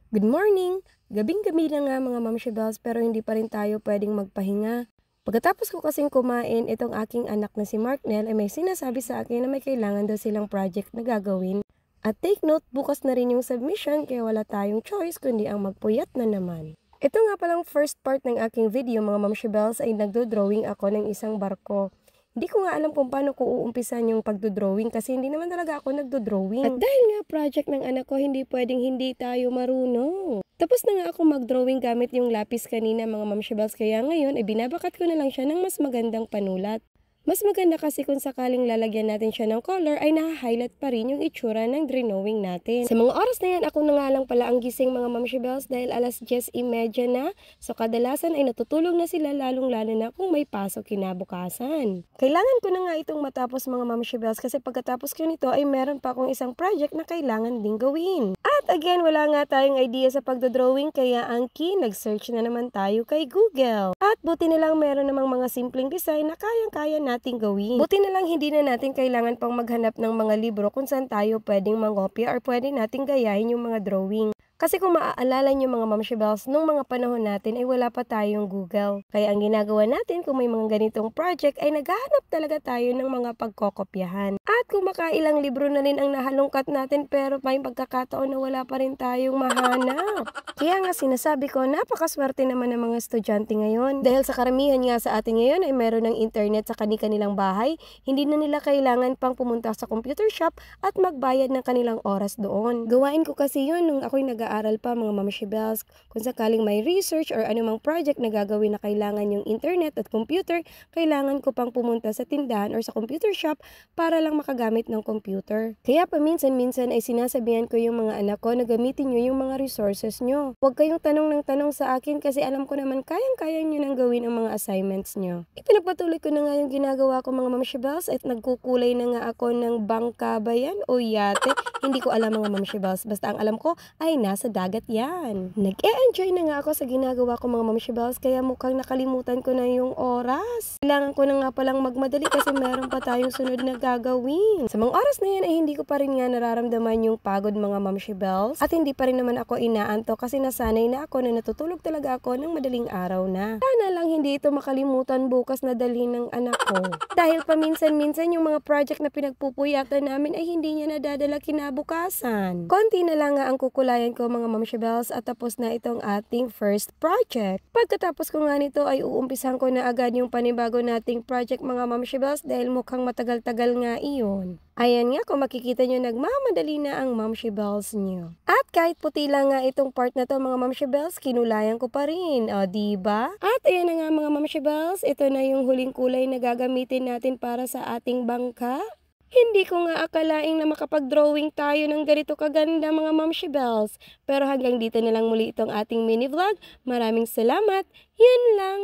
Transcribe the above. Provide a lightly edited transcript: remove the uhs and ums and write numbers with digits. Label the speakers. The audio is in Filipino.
Speaker 1: Good morning! Gabing-gabi na nga mga Mamshi Bells pero hindi pa rin tayo pwedeng magpahinga. Pagkatapos ko kasing kumain, itong aking anak na si Marknell ay may sinasabi sa akin na may kailangan daw silang project na gagawin. At take note, bukas na rin yung submission kaya wala tayong choice kundi ang magpuyat na naman. Ito nga palang first part ng aking video mga Mamshi Bells ay nagdo-drawing ako ng isang barko. Hindi ko nga alam kung paano ko uumpisan yung pagdodrawing kasi hindi naman talaga ako nagdodrawing. At dahil nga project ng anak ko, hindi pwedeng hindi tayo marunong. Tapos na nga ako mag-drawing gamit yung lapis kanina mga Mamshi Bells kaya ngayon ay binabakat ko na lang siya ng mas magandang panulat. Mas maganda kasi kung sakaling lalagyan natin siya ng color ay naha-highlight pa rin yung itsura ng drawing natin. Sa mga oras na yan, ako na nga lang pala ang gising mga Mamshi Bells dahil alas 10:30 na. So kadalasan ay natutulog na sila lalong-lalo na kung may pasok kinabukasan. Kailangan ko na nga itong matapos mga Mamshi Bells kasi pagkatapos ko nito ay meron pa akong isang project na kailangan ding gawin. At again, wala nga tayong idea sa pagdodrawing kaya ang key, nag-search na naman tayo kay Google. At buti na lang meron namang mga simpleng design na kayang-kaya nating gawin. Buti na lang hindi na natin kailangan pang maghanap ng mga libro kung saan tayo pwedeng mangopya or pwede nating gayahin yung mga drawing. Kasi kung maaalala nyo mga Mamshi Bells, nung mga panahon natin ay wala pa tayong Google. Kaya ang ginagawa natin kung may mga ganitong project ay naghahanap talaga tayo ng mga pagkokopyahan. At kung makailang libro na rin ang nahalungkat natin pero may pagkakataon na wala pa rin tayong mahanap. Kaya nga sinasabi ko, napakaswerte naman ng mga estudyante ngayon. Dahil sa karamihan nga sa atin ngayon ay meron ng internet sa kanilang bahay, hindi na nila kailangan pang pumunta sa computer shop at magbayad ng kanilang oras doon. Gawain ko kasi yun nung ako'y nag-aaral pa mga Mamshi Bells. Kung sakaling may research or anumang project na gagawin na kailangan yung internet at computer, kailangan ko pang pumunta sa tindahan or sa computer shop para lang makagamit ng computer. Kaya paminsan-minsan ay sinasabihan ko yung mga anak ko na gamitin nyo yung mga resources nyo. Huwag kayong tanong ng tanong sa akin kasi alam ko naman kayang-kaya nyo nang gawin ang mga assignments nyo. Ipinagpatuloy ko na nga yung ginagawa ko mga Mamshi Bells at nagkukulay na nga ako ng bangka ba yan o yate. Hindi ko alam mga Mamshi Bells. Basta ang alam ko ay nasa dagat yan. Nag-e-enjoy na nga ako sa ginagawa ko mga Mamshi Bells kaya mukhang nakalimutan ko na yung oras. Kailangan ko na nga palang magmadali kasi meron pa tayong sunod na gagawin. Sa mga oras na yan ay hindi ko pa rin nga nararamdaman yung pagod mga Mamshi Bells at hindi pa rin naman ako inaantok kasi nasanay na ako na natutulog talaga ako ng madaling araw na. Sana lang hindi ito makalimutan bukas na dalhin ng anak ko. Dahil paminsan-minsan yung mga project na pinagpupuyatan namin ay hindi niya nadadala kinabukasan. Konti na lang nga ang kukulayan ko mga Mamshi Bells at tapos na itong ating first project. Pagkatapos ko nga nito ay uumpisan ko na agad yung panibago nating project mga Mamshi Bells dahil mukhang matagal-tagal nga iyon. Ayan nga, kung makikita nyo, nagmamadali na ang Mamshi Bells nyo. At kahit puti lang nga itong part na to mga Mamshi Bells, kinulayan ko pa rin. O, diba? At ayan na nga mga Mamshi Bells, ito na yung huling kulay na gagamitin natin para sa ating bangka. Hindi ko nga akalaing na makapag-drawing tayo ng ganito kaganda mga Mamshi Bells. Pero hanggang dito na lang muli itong ating mini vlog. Maraming salamat. Yun lang.